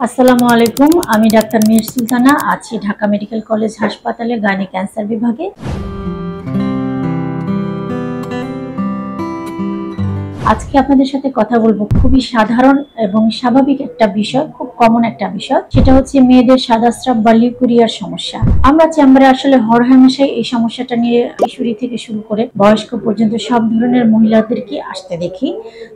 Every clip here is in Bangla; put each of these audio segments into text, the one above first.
আসসালামু আলাইকুম। আমি ডাক্তার মির সুলতানা আছি ঢাকা মেডিকেল কলেজ হাসপাতালে গাইনি ক্যান্সার বিভাগে। আজকে আপনাদের সাথে কথা বলবো খুবই সাধারণ এবং স্বাভাবিক একটা বিষয়, খুব কমন একটা বিষয়, সেটা হচ্ছে মেয়েদের সাদাস্রাব বা লিউকোরিয়ার সমস্যা। আমরা চেম্বারে আসলে হরহামেশাই এই সমস্যাটা নিয়ে কিশোরী থেকে শুরু করে বয়স্ক পর্যন্ত সব ধরনের মহিলাদেরকে আসতে দেখি।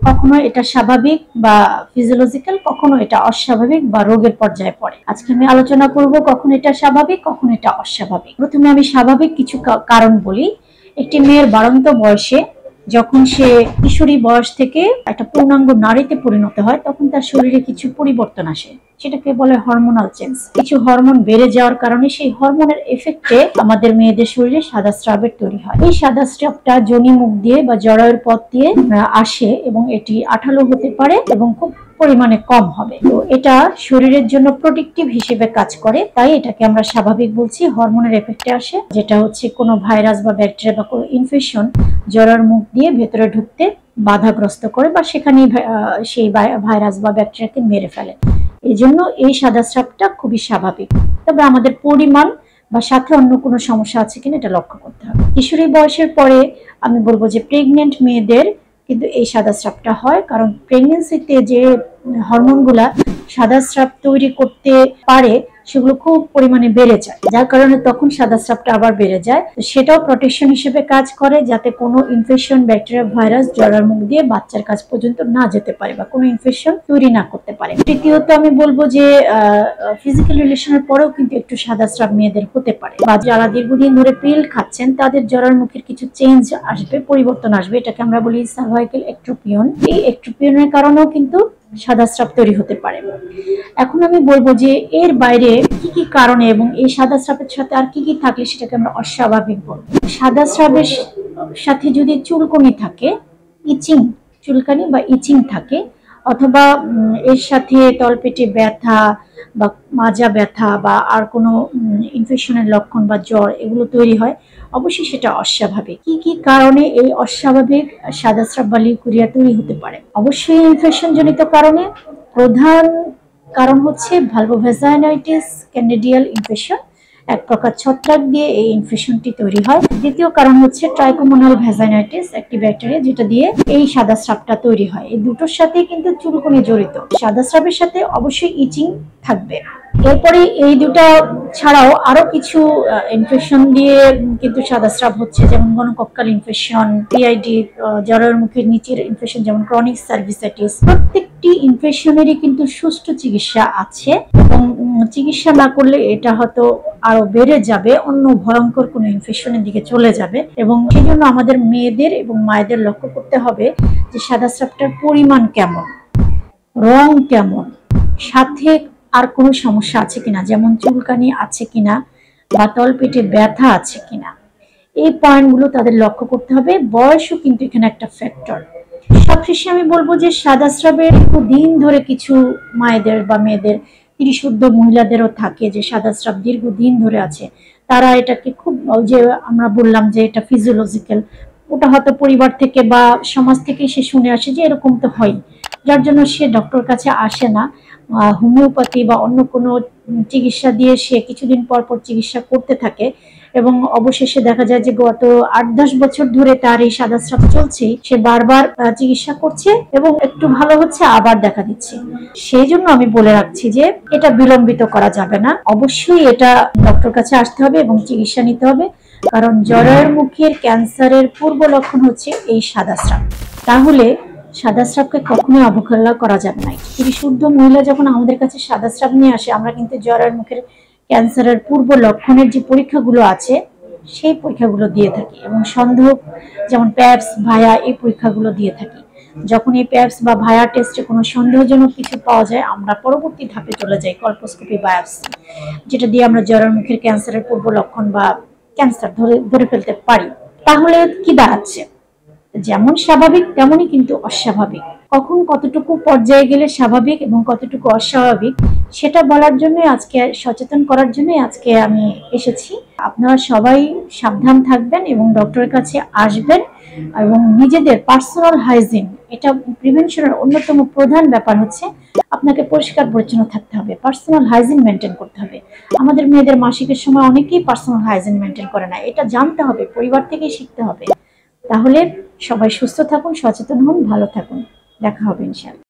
কখনো এটা স্বাভাবিক বা ফিজিওলজিক্যাল, কখনো এটা অস্বাভাবিক বা রোগের পর্যায়ে পড়ে। আজকে আমি আলোচনা করব কখন এটা স্বাভাবিক, কখন এটা অস্বাভাবিক। প্রথমে আমি স্বাভাবিক কিছু কারণ বলি। একটি মেয়ের বাড়ন্ত বয়সে যখন সে কিশোরী বয়স থেকে একটা পূর্ণাঙ্গ নারীতে পরিণত হয়, তখন তার শরীরে কিছু পরিবর্তন আসে, সেটাকে বলে হরমোনাল চেঞ্জ। কিছু হরমোন বেড়ে যাওয়ার কারণে সেই হরমোনের এফেক্টে আমাদের মেয়েদের শরীরে সাদা স্রাবের তৈরি হয়। এই সাদা স্রাবটা যোনি মুখ দিয়ে বা জরায়ুর পথ দিয়ে আসে এবং এটি আঠালো হতে পারে এবং খুব পরিমাণে কম হবে। তো এটা শরীরের জন্য প্রোটেক্টিভ হিসেবে কাজ করে, তাই এটাকে আমরা স্বাভাবিক বলছি। হরমোনের এফেক্টে আসে, যেটা হচ্ছে কোনো ভাইরাস বা ব্যাকটেরিয়া বা কোনো ইনফেকশন জরায়ুর মুখ দিয়ে ভেতরে ঢুকতে বাধাগ্রস্ত করে বা সেখানেই সেই ভাইরাস বা ব্যাকটেরিয়াকে মেরে ফেলে। এই জন্য এই সাদা স্রাবটা খুবই স্বাভাবিক। তবে আমাদের পরিমাণ বা সাথে অন্য কোনো সমস্যা আছে কিনা এটা লক্ষ্য করতে হবে। কিশোরী বয়সের পরে আমি বলবো যে প্রেগনেন্ট মেয়েদের কিন্তু এই সাদা স্রাবটা হয়, কারণ প্রেগনেন্সিতে যে হরমোনগুলা সাদা স্রাব তৈরি করতে পারে সেগুলো খুব পরিমাণে বেড়ে যায়, যার কারণে তখন সাদা স্রাবটা আবার বেড়ে যায়। সেটাও প্রোটেকশন হিসেবে কাজ করে, যাতে কোনো ইনফেকশন, ব্যাকটেরিয়া, ভাইরাস জরার মুখ দিয়ে বাচ্চার কাছ পর্যন্ত না যেতে পারে বা কোনো ইনফেকশন তৈরি না করতে পারে। তৃতীয়ত আমি বলবো যে ফিজিক্যাল রিলেশনের পরেও কিন্তু একটু সাদা স্রাব মেয়েদের হতে পারে, বা যারা দীর্ঘদিন ধরে পিল খাচ্ছেন তাদের জরার মুখের কিছু চেঞ্জ আসবে, পরিবর্তন আসবে, এটাকে আমরা বলি সার্ভাইকাল একট্রোপিয়ন। এই একট্রোপিয়নের কারণেও কিন্তু সাদা স্রাব তৈরি হতে পারে। এখন আমি বলবো যে এর বাইরে কি কি কারণে এবং এই সাদা স্রাবের সাথে আর কি কি থাকলে সেটাকে আমরা অস্বাভাবিক বলবো। সাদা স্রাবের সাথে যদি চুলকানি থাকে, ইচিং, চুলকানি বা ইচিং থাকে, অথবা এর সাথে তলপেটে ব্যথা বা মাজা ব্যথা বা আর কোনো ইনফেকশনের লক্ষণ বা জ্বর এগুলো তৈরি হয়, অবশ্যই সেটা অস্বাভাবিক। কি কি কারণে এই অস্বাভাবিক সাদা স্রাব বা লিউকোরিয়া তৈরি হতে পারে? অবশ্যই ইনফেকশন জনিত কারণে। প্রধান কারণ হচ্ছে ভালভোভ্যাজাইনাইটিস ক্যান্ডিডিয়াল ইনফেকশন, এক প্রকার ছত্রাক দিয়ে এই ইনফেকশনটি তৈরি হয়। দ্বিতীয় কারণ হচ্ছে ট্রাইকোমোনাল ভ্যাজাইনাইটিস, একটি ব্যাকটেরিয়া যেটা দিয়ে এই সাদা স্রাবটা তৈরি হয়। এই দুটোর সাথে কিন্তু চুলকুনি জড়িত। সাদা স্রাবের সাথে অবশ্যই ইচিং থাকবে। এরপরে এই দুটা ছাড়াও আরো কিছু ইনফেকশন দিয়ে কিন্তু সাদা স্রাব হচ্ছে, যেমন গনোকক্কাল ইনফেকশন, পিআইডি, জরায়ুর মুখের নিচের ইনফেকশন যেমন ক্রনিক সার্ভিসাইটিস। প্রত্যেকটি ইনফেকশনেরই কিন্তু সুষ্ঠু চিকিৎসা আছে এবং চিকিৎসা না করলে এটা হয়তো আরো বেড়ে যাবে, অন্য ভয়ঙ্কর কোনো ইনফেকশনের দিকে চলে যাবে। এবং সেই জন্য আমাদের মেয়েদের এবং মায়েদের লক্ষ্য করতে হবে যে সাদা স্রাবটার পরিমাণ কেমন, রং কেমন, সাথে আর কোনো সমস্যা আছে কিনা, যেমন চুলকানি আছে কিনা বা তলপেটে ব্যথা আছে কিনা। এই পয়েন্টগুলো তাদের লক্ষ্য করতে হবে। বয়সও কিন্তু এখানে একটা ফ্যাক্টর। সবশেষে আমি বলবো যে সাদা স্রাবের দিন ধরে কিছু মায়েদের বা মেয়েদের, ত্রিশুদ্ধ মহিলাদেরও থাকে যে সাদা স্রাব দীর্ঘদিন ধরে আছে। তারা এটাকে খুব, যে আমরা বললাম যে এটা ফিজিওলজিক্যাল, ওটা হয়তো পরিবার থেকে বা সমাজ থেকে সে শুনে আসে যে এরকম তো হয়, যার জন্য সে ডক্টর কাছে আসে না। হোমিওপ্যাথি বা অন্য কোনো চিকিৎসা দিয়ে সে কিছুদিন পর পর চিকিৎসা করতে থাকে এবং অবশেষে দেখা যায় যে গত 8-10 বছর ধরে তার এই সাদা স্রাব চলছে। সে বারবার চিকিৎসা করছে এবং একটু ভালো হচ্ছে, আবার দেখা দিচ্ছে। সেই জন্য আমি বলে রাখছি যে এটা বিলম্বিত করা যাবে না, অবশ্যই এটা ডক্টর কাছে আসতে হবে এবং চিকিৎসা নিতে হবে, কারণ জরায়ুর মুখের ক্যান্সারের পূর্ব লক্ষণ হচ্ছে এই সাদা স্রাব। তাহলে সাদা স্রাবকে কখনোই অবহেলা করা যাবে না। ত্রিশুদ্ধ মহিলা যখন আমাদের কাছে সাদা স্রাব নিয়ে আসে, আমরা কিন্তু জরায়ুর মুখের ক্যান্সারের পূর্ব লক্ষণের যে পরীক্ষাগুলো আছে সেই পরীক্ষাগুলো দিয়ে থাকি এবং সন্দেহ, যেমন প্যাপস, ভায়া, এই পরীক্ষাগুলো দিয়ে থাকি। যখন এই প্যাপস বা ভায়া টেস্টে কোনো সন্দেহজনক কিছু পাওয়া যায়, আমরা পরবর্তী ধাপে চলে যাই কলপোস্কোপি বায়োপসি, যেটা দিয়ে আমরা জরায়ুর মুখের ক্যান্সারের পূর্ব লক্ষণ বা ক্যান্সার ধরে ফেলতে পারি। তাহলে কি দাঁড়াচ্ছে? যেমন স্বাভাবিক তেমনই কিন্তু অস্বাভাবিক। কখন কতটুকু পর্যায়ে গেলে স্বাভাবিক এবং কতটুকু অস্বাভাবিক সেটা বলার জন্য আজকে, সচেতন করার জন্য আজকে আমি এসেছি। আপনারা সবাই সাবধান থাকবেন এবং ডক্টরের কাছে আসবেন এবং নিজেদের পার্সোনাল হাইজিন এটা প্রিভেনশনের অন্যতম প্রধান ব্যাপার হচ্ছে আপনাকে পরিষ্কার পরিচ্ছন্ন থাকতে হবে, পার্সোনাল হাইজিন মেনটেন করতে হবে। আমাদের মেয়েদের মাসিকের সময় অনেকেই পার্সোনাল হাইজিন মেনটেন করে না, এটা জানতে হবে, পরিবার থেকেই শিখতে হবে। তাহলে সবাই সুস্থ থাকুন, সচেতন হন, ভালো থাকুন। দেখা হবে ইনশাআল্লাহ।